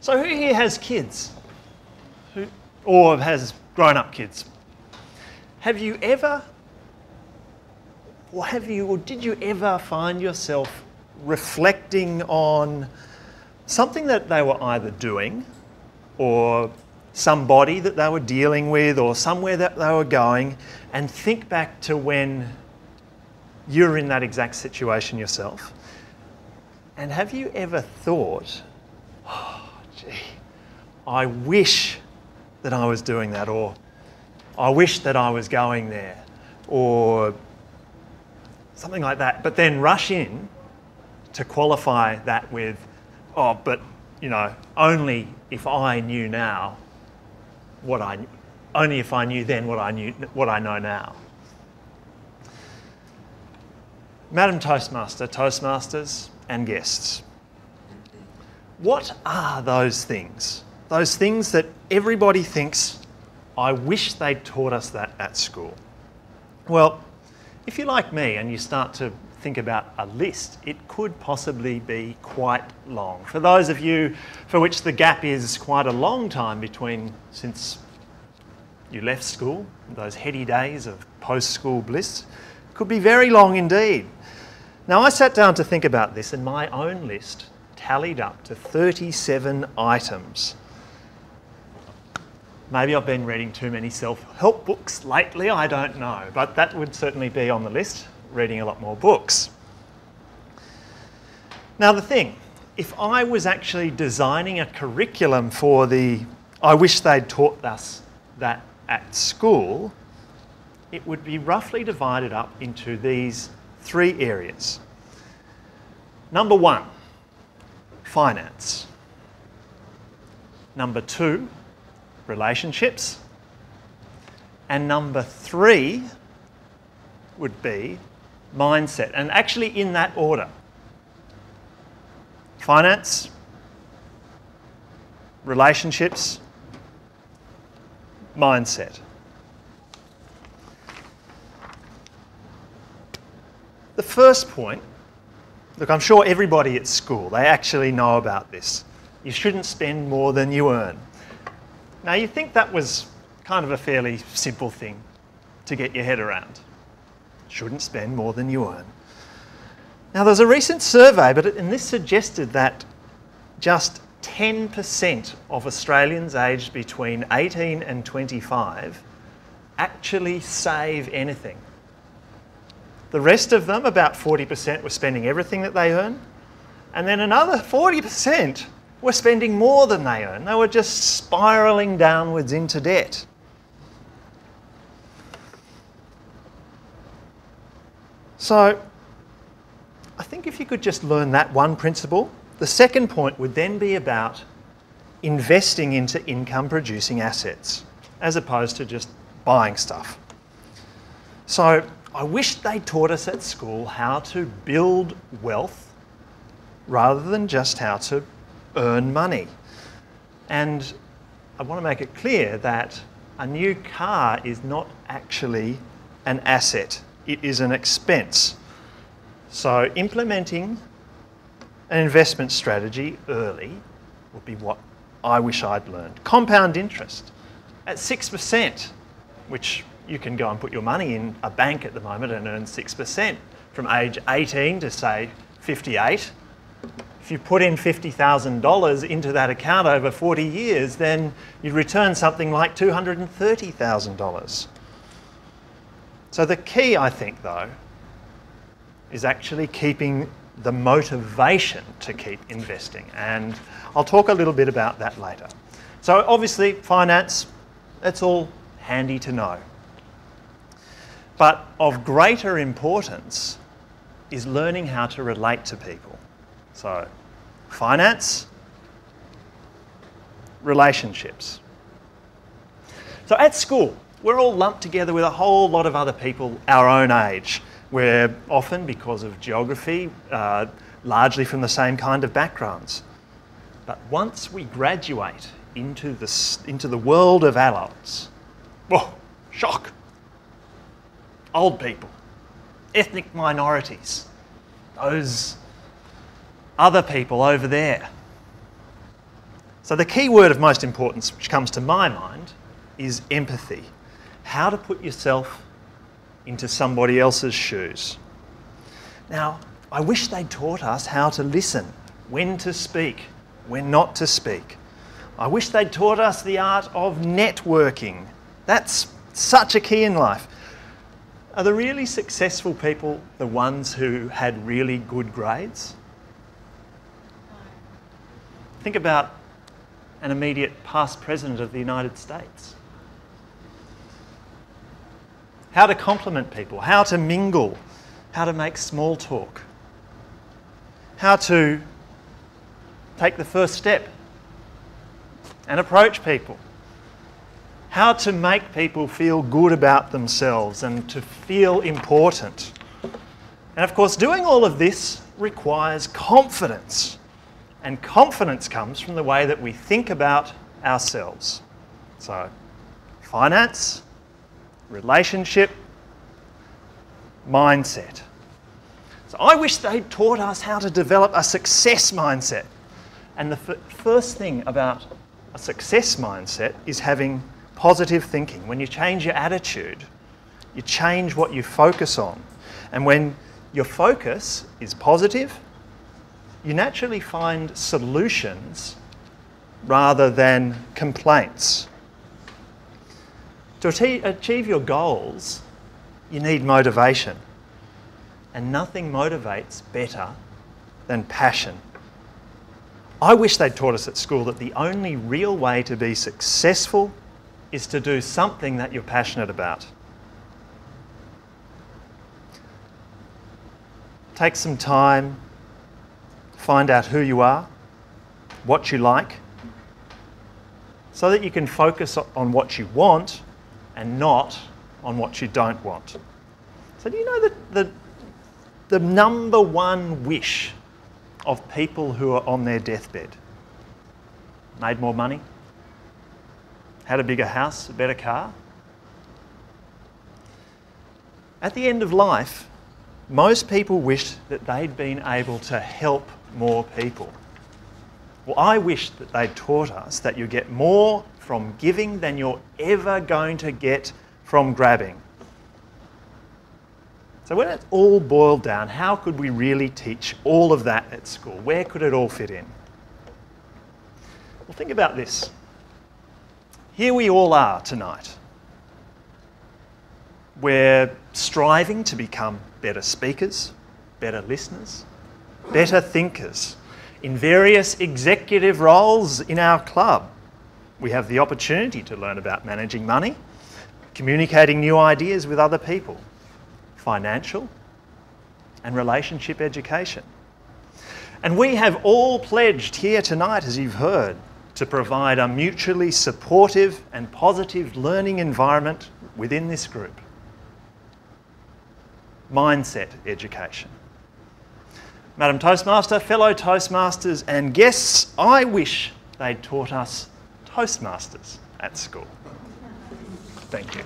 So who here has kids? Or has grown-up kids? Have you ever, or did you ever find yourself reflecting on something that they were either doing, or somebody that they were dealing with, or somewhere that they were going, and think back to when you were in that exact situation yourself? And have you ever thought, oh, gee, I wish that I was doing that, or I wish that I was going there, or something like that, but then rush in to qualify that with, oh, but, you know, only if I knew now only if I knew then what I know now. Madam Toastmaster, Toastmasters, and guests, what are those things? Those things that everybody thinks, I wish they'd taught us that at school. Well, if you're like me and you start to think about a list, it could possibly be quite long. For those of you for which the gap is quite a long time since you left school, those heady days of post-school bliss, could be very long indeed. Now, I sat down to think about this, and my own list tallied up to 37 items. Maybe I've been reading too many self-help books lately, I don't know, but that would certainly be on the list, reading a lot more books. Now the thing, if I was actually designing a curriculum for I wish they'd taught us that at school, it would be roughly divided up into these 3 areas. Number 1, finance. Number 2, relationships. And number 3 would be mindset, and actually in that order. Finance, relationships, mindset. The first point, look, I'm sure everybody at school, they actually know about this. You shouldn't spend more than you earn. Now, you think that was kind of a fairly simple thing to get your head around. Shouldn't spend more than you earn. Now, there's a recent survey, and this suggested that just 10% of Australians aged between 18 and 25 actually save anything. The rest of them, about 40%, were spending everything that they earn, and then another 40% were spending more than they earn. They were just spiralling downwards into debt. So, I think if you could just learn that one principle, the second point would then be about investing into income-producing assets, as opposed to just buying stuff. So, I wish they taught us at school how to build wealth rather than just how to earn money. And I want to make it clear that a new car is not actually an asset. It is an expense. So implementing an investment strategy early would be what I wish I'd learned. Compound interest at 6%, which you can go and put your money in a bank at the moment and earn 6% from age 18 to, say, 58. If you put in $50,000 into that account over 40 years, then you return something like $230,000. So the key, I think, though, is actually keeping the motivation to keep investing. And I'll talk a little bit about that later. So obviously, finance, that's all handy to know. But of greater importance is learning how to relate to people. So finance, relationships. So at school, we're all lumped together with a whole lot of other people our own age. We're often, because of geography, largely from the same kind of backgrounds. But once we graduate into the world of adults, whoa, shock. Old people, ethnic minorities, those other people over there. So the key word of most importance which comes to my mind is empathy. How to put yourself into somebody else's shoes. Now, I wish they'd taught us how to listen, when to speak, when not to speak. I wish they'd taught us the art of networking. That's such a key in life. Are the really successful people the ones who had really good grades? Think about an immediate past president of the United States. How to compliment people, how to mingle, how to make small talk, how to take the first step and approach people, how to make people feel good about themselves and to feel important. And of course, doing all of this requires confidence. And confidence comes from the way that we think about ourselves. So, finance, relationship, mindset. So I wish they'd taught us how to develop a success mindset. And the first thing about a success mindset is having positive thinking. When you change your attitude, you change what you focus on. And when your focus is positive, you naturally find solutions rather than complaints. To achieve your goals, you need motivation. And nothing motivates better than passion. I wish they'd taught us at school that the only real way to be successful is to do something that you're passionate about. Take some time, find out who you are, what you like, so that you can focus on what you want and not on what you don't want. So do you know that the number one wish of people who are on their deathbed? Made more money? Had a bigger house, a better car? At the end of life, most people wish that they'd been able to help more people. Well, I wish that they'd taught us that you get more from giving than you're ever going to get from grabbing. So when it's all boiled down, how could we really teach all of that at school? Where could it all fit in? Well, think about this. Here we all are tonight. We're striving to become better speakers, better listeners, better thinkers in various executive roles in our club. We have the opportunity to learn about managing money, communicating new ideas with other people, financial and relationship education. And we have all pledged here tonight, as you've heard, to provide a mutually supportive and positive learning environment within this group. Mindset education. Madam Toastmaster, fellow Toastmasters and guests, I wish they'd taught us Toastmasters at school. Thank you.